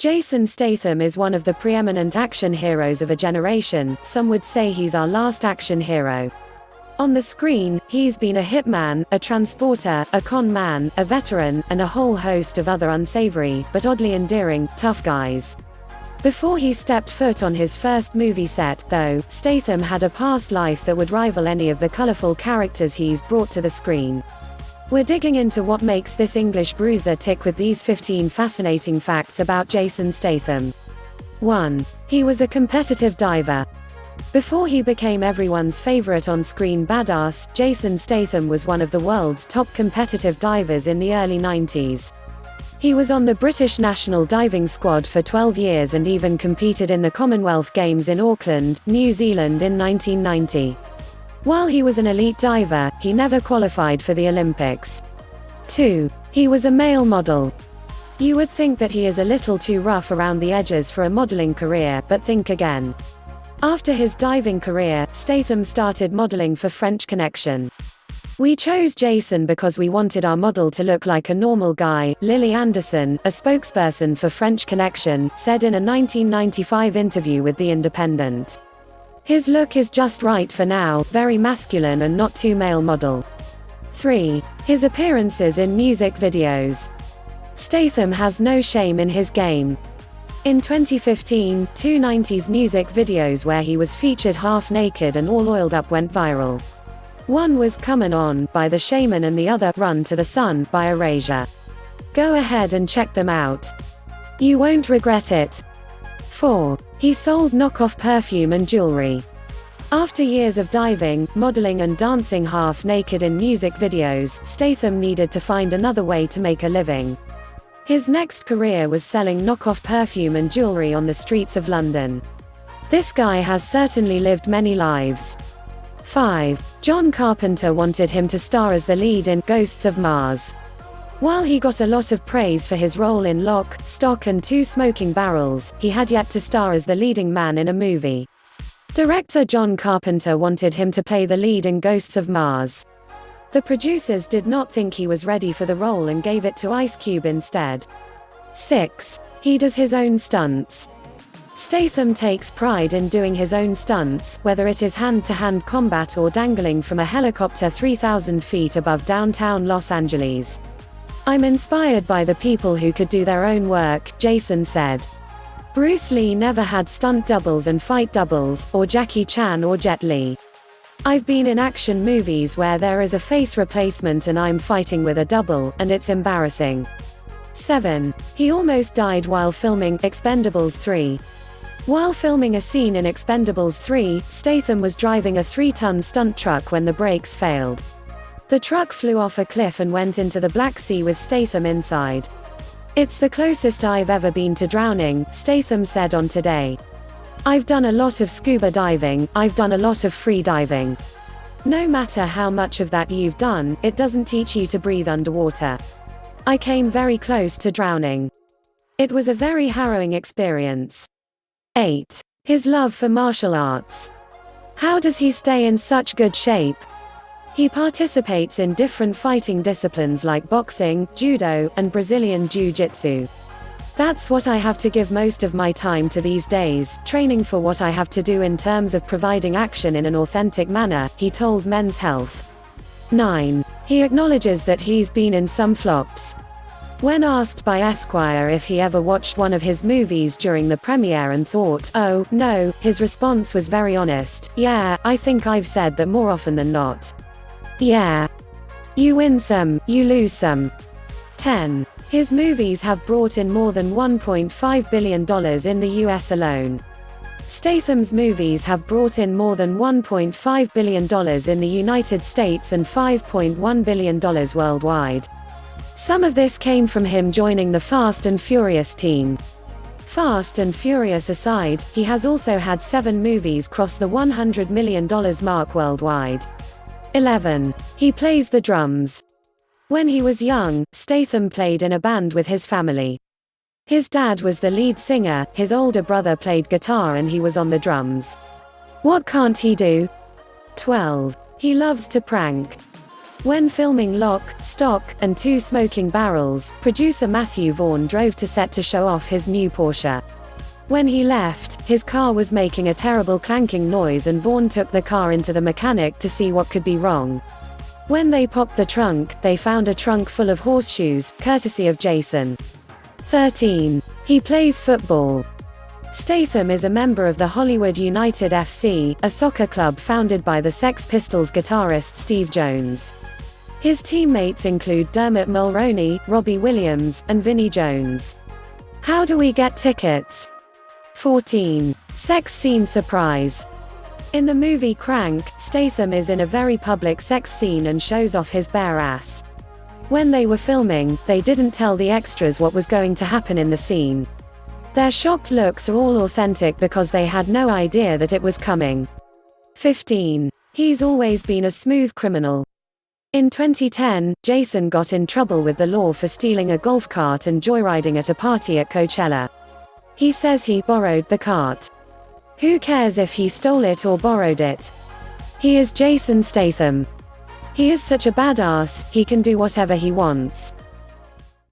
Jason Statham is one of the preeminent action heroes of a generation. Some would say he's our last action hero. On the screen, he's been a hitman, a transporter, a con man, a veteran, and a whole host of other unsavory, but oddly endearing, tough guys. Before he stepped foot on his first movie set, though, Statham had a past life that would rival any of the colorful characters he's brought to the screen. We're digging into what makes this English bruiser tick with these 15 fascinating facts about Jason Statham. 1. He was a competitive diver. Before he became everyone's favorite on-screen badass, Jason Statham was one of the world's top competitive divers in the early 90s. He was on the British national diving squad for 12 years and even competed in the Commonwealth Games in Auckland, New Zealand in 1990. While he was an elite diver, he never qualified for the Olympics. 2. He was a male model. You would think that he is a little too rough around the edges for a modeling career, but think again. After his diving career, Statham started modeling for French Connection. We chose Jason because we wanted our model to look like a normal guy, Lily Anderson, a spokesperson for French Connection, said in a 1995 interview with The Independent. His look is just right for now, very masculine and not too male model. 3. His appearances in music videos. Statham has no shame in his game. In 2015, two 90s music videos where he was featured half naked and all oiled up went viral. One was Comin' On by The Shaman and the other, Run to the Sun by Erasure. Go ahead and check them out. You won't regret it. 4. He sold knockoff perfume and jewelry. After years of diving, modeling and dancing half naked in music videos, Statham needed to find another way to make a living. His next career was selling knockoff perfume and jewelry on the streets of London. This guy has certainly lived many lives. 5. John Carpenter wanted him to star as the lead in Ghosts of Mars. While he got a lot of praise for his role in Lock, Stock and Two Smoking Barrels, he had yet to star as the leading man in a movie. Director John Carpenter wanted him to play the lead in Ghosts of Mars. The producers did not think he was ready for the role and gave it to Ice Cube instead. 6. He does his own stunts. Statham takes pride in doing his own stunts, whether it is hand-to-hand combat or dangling from a helicopter 3,000 feet above downtown Los Angeles. I'm inspired by the people who could do their own work, Jason said. Bruce Lee never had stunt doubles and fight doubles, or Jackie Chan or Jet Li. I've been in action movies where there is a face replacement and I'm fighting with a double, and it's embarrassing. 7. He almost died while filming Expendables 3. While filming a scene in Expendables 3, Statham was driving a 3-ton stunt truck when the brakes failed. The truck flew off a cliff and went into the Black Sea with Statham inside. It's the closest I've ever been to drowning, Statham said on Today. I've done a lot of scuba diving, I've done a lot of free diving. No matter how much of that you've done, it doesn't teach you to breathe underwater. I came very close to drowning. It was a very harrowing experience. 8. His love for martial arts. How does he stay in such good shape? He participates in different fighting disciplines like boxing, judo, and Brazilian jiu-jitsu. That's what I have to give most of my time to these days, training for what I have to do in terms of providing action in an authentic manner, he told Men's Health. 9. He acknowledges that he's been in some flops. When asked by Esquire if he ever watched one of his movies during the premiere and thought, oh, no, his response was very honest, yeah, I think I've said that more often than not. Yeah. You win some, you lose some. 10. His movies have brought in more than $1.5 billion in the US alone. Statham's movies have brought in more than $1.5 billion in the United States and $5.1 billion worldwide. Some of this came from him joining the Fast and Furious team. Fast and Furious aside, he has also had 7 movies cross the $100 million mark worldwide. 11. He plays the drums. When he was young, Statham played in a band with his family. His dad was the lead singer, his older brother played guitar and he was on the drums. What can't he do? 12. He loves to prank. When filming Lock, Stock, and Two Smoking Barrels, producer Matthew Vaughn drove to set to show off his new Porsche. When he left, his car was making a terrible clanking noise and Vaughn took the car into the mechanic to see what could be wrong. When they popped the trunk, they found a trunk full of horseshoes, courtesy of Jason. 13. He plays football. Statham is a member of the Hollywood United FC, a soccer club founded by the Sex Pistols guitarist Steve Jones. His teammates include Dermot Mulroney, Robbie Williams, and Vinnie Jones. How do we get tickets? 14. Sex scene surprise. In the movie Crank, Statham is in a very public sex scene and shows off his bare ass. When they were filming, they didn't tell the extras what was going to happen in the scene. Their shocked looks are all authentic because they had no idea that it was coming. 15. He's always been a smooth criminal. In 2010, Jason got in trouble with the law for stealing a golf cart and joyriding at a party at Coachella. He says he borrowed the cart. Who cares if he stole it or borrowed it? He is Jason Statham. He is such a badass, he can do whatever he wants.